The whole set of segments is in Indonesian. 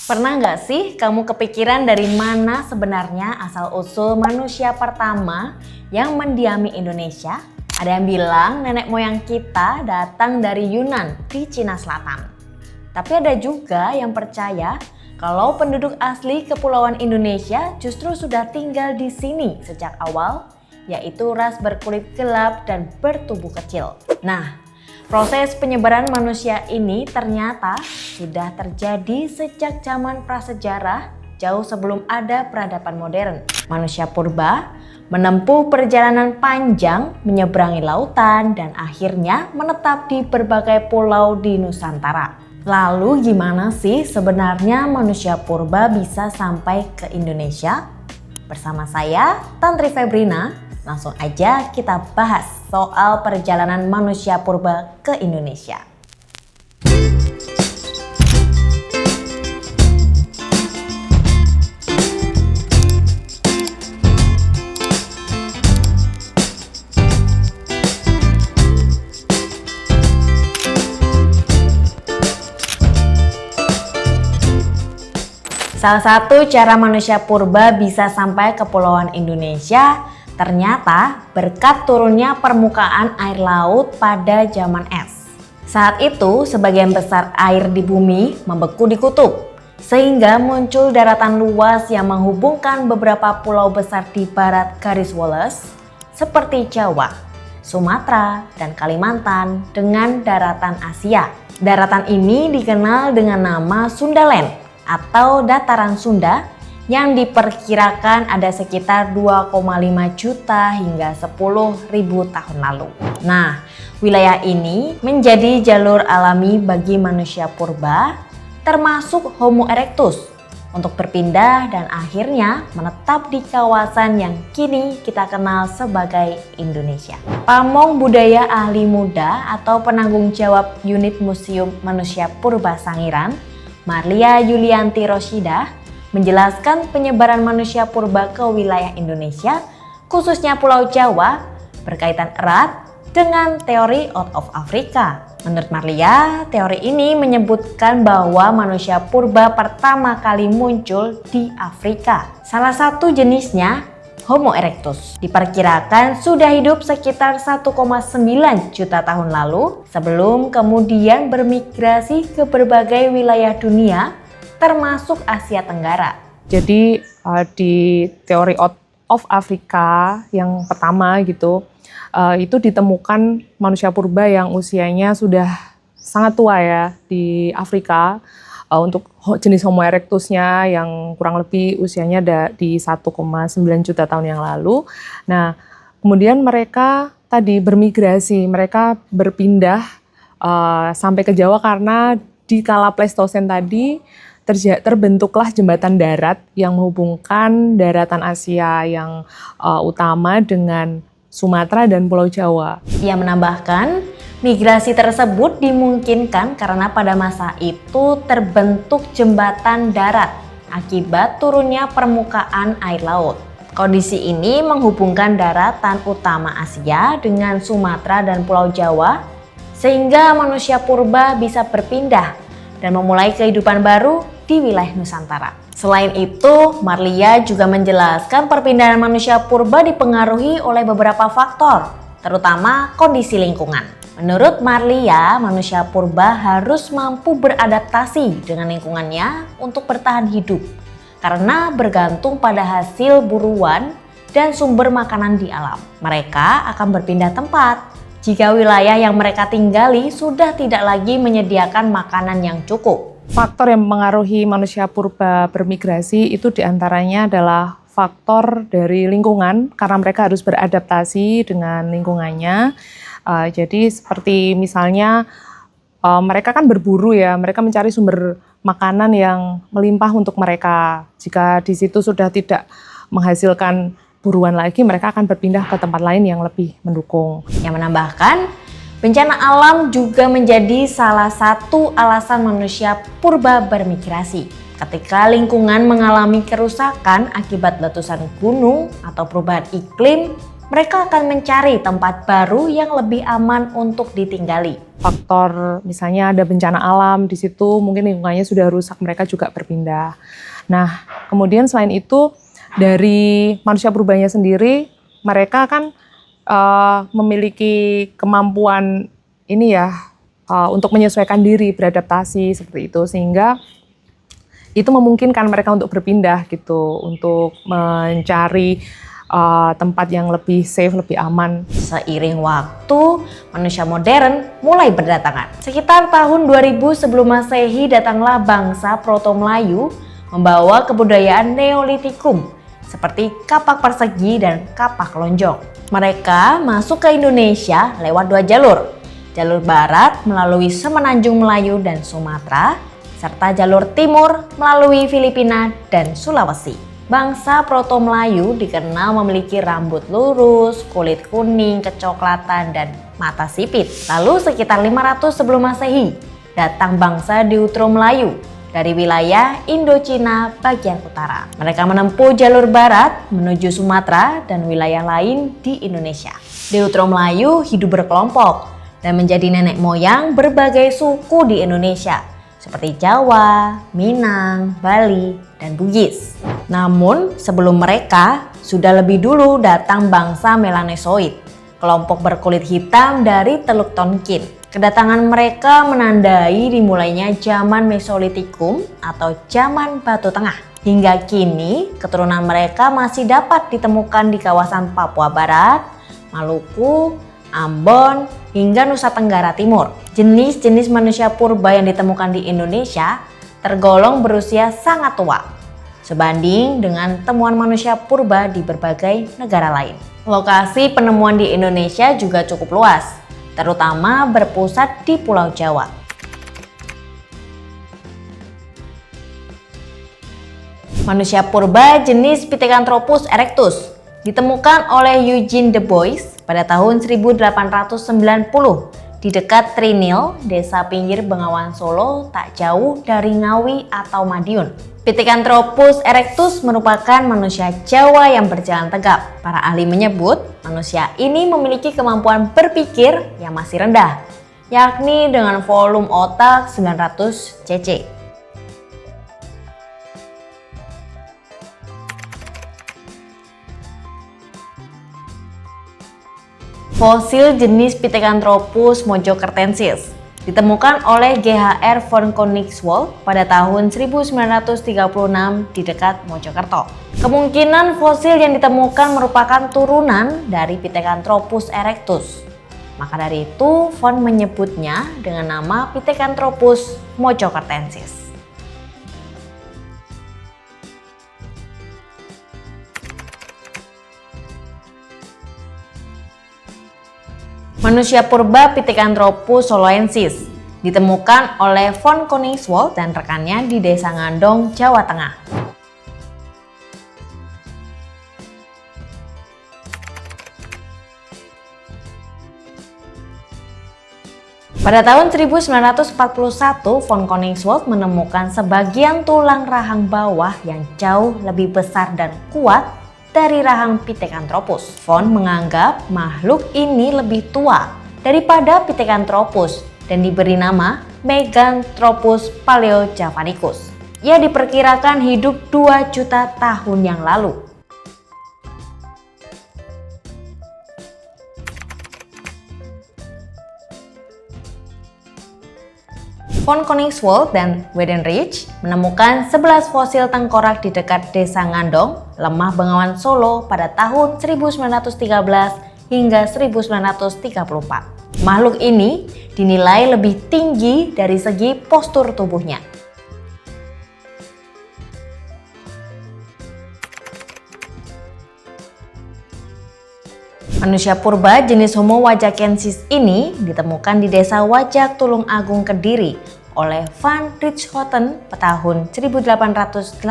Pernah nggak sih kamu kepikiran dari mana sebenarnya asal-usul manusia pertama yang mendiami Indonesia? Ada yang bilang nenek moyang kita datang dari Yunan di Cina Selatan. Tapi ada juga yang percaya kalau penduduk asli Kepulauan Indonesia justru sudah tinggal di sini sejak awal, yaitu ras berkulit gelap dan bertubuh kecil. Nah, proses penyebaran manusia ini ternyata sudah terjadi sejak zaman prasejarah, jauh sebelum ada peradaban modern. Manusia purba menempuh perjalanan panjang menyeberangi lautan dan akhirnya menetap di berbagai pulau di Nusantara. Lalu gimana sih sebenarnya manusia purba bisa sampai ke Indonesia? Bersama saya, Tantri Febrina, langsung aja kita bahas soal perjalanan manusia purba ke Indonesia. Salah satu cara manusia purba bisa sampai ke Kepulauan Indonesia ternyata berkat turunnya permukaan air laut pada zaman es. Saat itu sebagian besar air di bumi membeku di kutub, sehingga muncul daratan luas yang menghubungkan beberapa pulau besar di barat garis Wallace seperti Jawa, Sumatera, dan Kalimantan dengan daratan Asia. Daratan ini dikenal dengan nama Sundaland atau dataran Sunda yang diperkirakan ada sekitar 2,5 juta hingga 10.000 tahun lalu. Nah, wilayah ini menjadi jalur alami bagi manusia purba termasuk Homo erectus untuk berpindah dan akhirnya menetap di kawasan yang kini kita kenal sebagai Indonesia. Pamong Budaya Ahli Muda atau penanggung jawab unit Museum Manusia Purba Sangiran, Marlia Yulianti Roshidah, menjelaskan penyebaran manusia purba ke wilayah Indonesia, khususnya Pulau Jawa, berkaitan erat dengan teori out of Africa. Menurut Marlia, teori ini menyebutkan bahwa manusia purba pertama kali muncul di Afrika. Salah satu jenisnya Homo erectus diperkirakan sudah hidup sekitar 1,9 juta tahun lalu sebelum kemudian bermigrasi ke berbagai wilayah dunia termasuk Asia Tenggara. Jadi di teori out of Africa yang pertama gitu, itu ditemukan manusia purba yang usianya sudah sangat tua ya di Afrika. Untuk jenis Homo erectusnya yang kurang lebih usianya di 1,9 juta tahun yang lalu. Nah, kemudian mereka tadi bermigrasi, mereka berpindah sampai ke Jawa karena di kala Pleistosen tadi terbentuklah jembatan darat yang menghubungkan daratan Asia yang utama dengan Sumatera dan Pulau Jawa. Ia menambahkan, migrasi tersebut dimungkinkan karena pada masa itu terbentuk jembatan darat akibat turunnya permukaan air laut. Kondisi ini menghubungkan daratan utama Asia dengan Sumatera dan Pulau Jawa sehingga manusia purba bisa berpindah dan memulai kehidupan baru di wilayah Nusantara. Selain itu, Marlia juga menjelaskan perpindahan manusia purba dipengaruhi oleh beberapa faktor, terutama kondisi lingkungan. Menurut Marlia, manusia purba harus mampu beradaptasi dengan lingkungannya untuk bertahan hidup karena bergantung pada hasil buruan dan sumber makanan di alam. Mereka akan berpindah tempat jika wilayah yang mereka tinggali sudah tidak lagi menyediakan makanan yang cukup. Faktor yang mempengaruhi manusia purba bermigrasi itu diantaranya adalah faktor dari lingkungan karena mereka harus beradaptasi dengan lingkungannya. Jadi seperti misalnya mereka kan berburu ya, mereka mencari sumber makanan yang melimpah untuk mereka. Jika di situ sudah tidak menghasilkan buruan lagi, mereka akan berpindah ke tempat lain yang lebih mendukung. Yang menambahkan, bencana alam juga menjadi salah satu alasan manusia purba bermigrasi. Ketika lingkungan mengalami kerusakan akibat letusan gunung atau perubahan iklim, mereka akan mencari tempat baru yang lebih aman untuk ditinggali. Faktor misalnya ada bencana alam di situ, mungkin lingkungannya sudah rusak, mereka juga berpindah. Nah, kemudian selain itu dari manusia purbanya sendiri, mereka kan memiliki kemampuan ini ya untuk menyesuaikan diri, beradaptasi seperti itu, sehingga itu memungkinkan mereka untuk berpindah gitu, untuk mencari tempat yang lebih safe, lebih aman. Seiring waktu, manusia modern mulai berdatangan. Sekitar tahun 2000 sebelum Masehi datanglah bangsa Proto-Melayu membawa kebudayaan Neolitikum seperti kapak persegi dan kapak lonjong. Mereka masuk ke Indonesia lewat 2 jalur. Jalur barat melalui Semenanjung Melayu dan Sumatera, serta jalur timur melalui Filipina dan Sulawesi. Bangsa Proto-Melayu dikenal memiliki rambut lurus, kulit kuning, kecoklatan, dan mata sipit. Lalu sekitar 500 sebelum Masehi, datang bangsa Deutero-Melayu dari wilayah Indochina bagian utara. Mereka menempuh jalur barat menuju Sumatera dan wilayah lain di Indonesia. Deutero-Melayu hidup berkelompok dan menjadi nenek moyang berbagai suku di Indonesia, seperti Jawa, Minang, Bali, dan Bugis. Namun sebelum mereka, sudah lebih dulu datang bangsa Melanesoid, kelompok berkulit hitam dari Teluk Tonkin. Kedatangan mereka menandai dimulainya zaman Mesolitikum atau zaman Batu Tengah. Hingga kini, keturunan mereka masih dapat ditemukan di kawasan Papua Barat, Maluku, Ambon, hingga Nusa Tenggara Timur. Jenis-jenis manusia purba yang ditemukan di Indonesia tergolong berusia sangat tua, sebanding dengan temuan manusia purba di berbagai negara lain. Lokasi penemuan di Indonesia juga cukup luas, terutama berpusat di Pulau Jawa. Manusia purba jenis Pithecanthropus erectus ditemukan oleh Eugene Du Bois pada tahun 1890 di dekat Trinil, desa pinggir Bengawan Solo, tak jauh dari Ngawi atau Madiun. Pithecanthropus erectus merupakan manusia Jawa yang berjalan tegap. Para ahli menyebut manusia ini memiliki kemampuan berpikir yang masih rendah, yakni dengan volume otak 900 cc. Fosil jenis Pithecanthropus mojokertensis ditemukan oleh Ghr von Koenigswald pada tahun 1936 di dekat Mojokerto. Kemungkinan fosil yang ditemukan merupakan turunan dari Pithecanthropus erectus. Maka dari itu, von menyebutnya dengan nama Pithecanthropus mojokertensis. Manusia purba Pithecanthropus soloensis ditemukan oleh von Koenigswald dan rekannya di Desa Ngandong, Jawa Tengah. Pada tahun 1941, von Koenigswald menemukan sebagian tulang rahang bawah yang jauh lebih besar dan kuat dari rahang Pithecanthropus. Von menganggap makhluk ini lebih tua daripada Pithecanthropus dan diberi nama Meganthropus paleojavanicus. Ia diperkirakan hidup 2 juta tahun yang lalu. Von Koenigswald dan Weidenreich menemukan 11 fosil tengkorak di dekat Desa Ngandong, Lemah Bengawan Solo pada tahun 1913 hingga 1934. Makhluk ini dinilai lebih tinggi dari segi postur tubuhnya. Manusia purba jenis Homo wajakensis ini ditemukan di Desa Wajak, Tulung Agung, Kediri oleh Van Richthofen pada tahun 1889.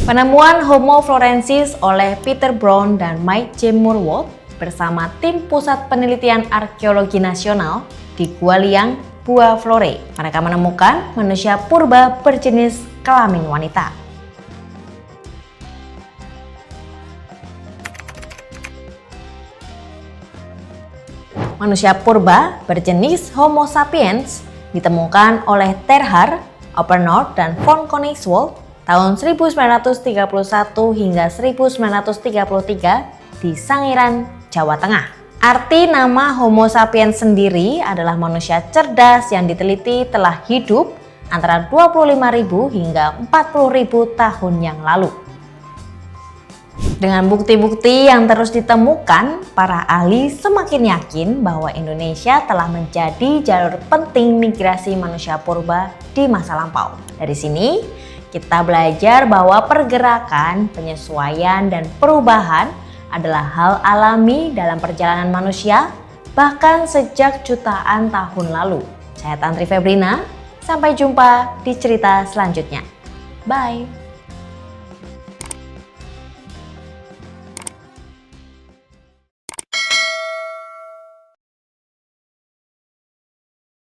Penemuan Homo florensis oleh Peter Brown dan Mike J. Murwold bersama tim Pusat Penelitian Arkeologi Nasional di Gua Liang, Bua Flore. Mereka menemukan manusia purba berjenis kelamin wanita. Manusia purba berjenis Homo sapiens ditemukan oleh Terhar, Opernord, dan von Koningswald tahun 1931 hingga 1933 di Sangiran, Jawa Tengah. Arti nama Homo sapiens sendiri adalah manusia cerdas yang diteliti telah hidup antara 25.000 hingga 40.000 tahun yang lalu. Dengan bukti-bukti yang terus ditemukan, para ahli semakin yakin bahwa Indonesia telah menjadi jalur penting migrasi manusia purba di masa lampau. Dari sini, kita belajar bahwa pergerakan, penyesuaian, dan perubahan adalah hal alami dalam perjalanan manusia, bahkan sejak jutaan tahun lalu. Saya Tantri Febrina, sampai jumpa di cerita selanjutnya. Bye!